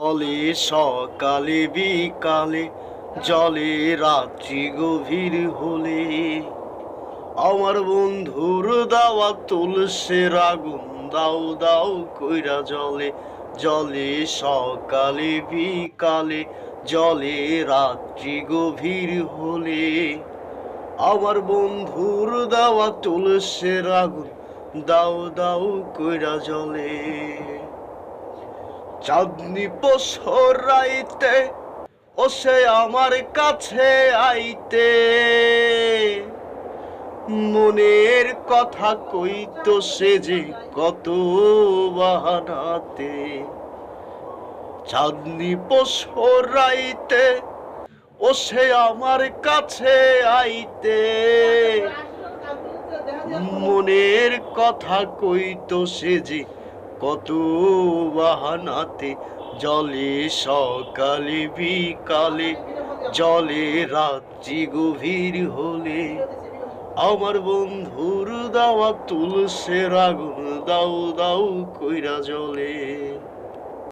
জলে সকালে বিকালে, জলে রাত্রি গভীর হলে, আমার বন্ধুর দাওয়া তুলসের আগুন দাও দাও কইরা জলে, জলে সকালে বিকালে, জলে রাত্রি গভীর হলে, আমার বন্ধুর দাওয়া তুলসের আগুন দাও দাও কইরা জলে। চাঁদনি পৌষের রাইতে ও সে আমার কাছে আইতে, মনের কথা কইতো সে যে কত বাহানাতে। চাঁদনি পৌষের রাইতে ও সে আমার কাছে আইতে, মনের কথা কইতো সে যে কত বাহানাতে। জলে সকালে বিকালে, জলে রাত্রি গভীর হলে, আমার বন্ধুর দাওয়া তুলসের আগুন দাও দাও কইরা জলে।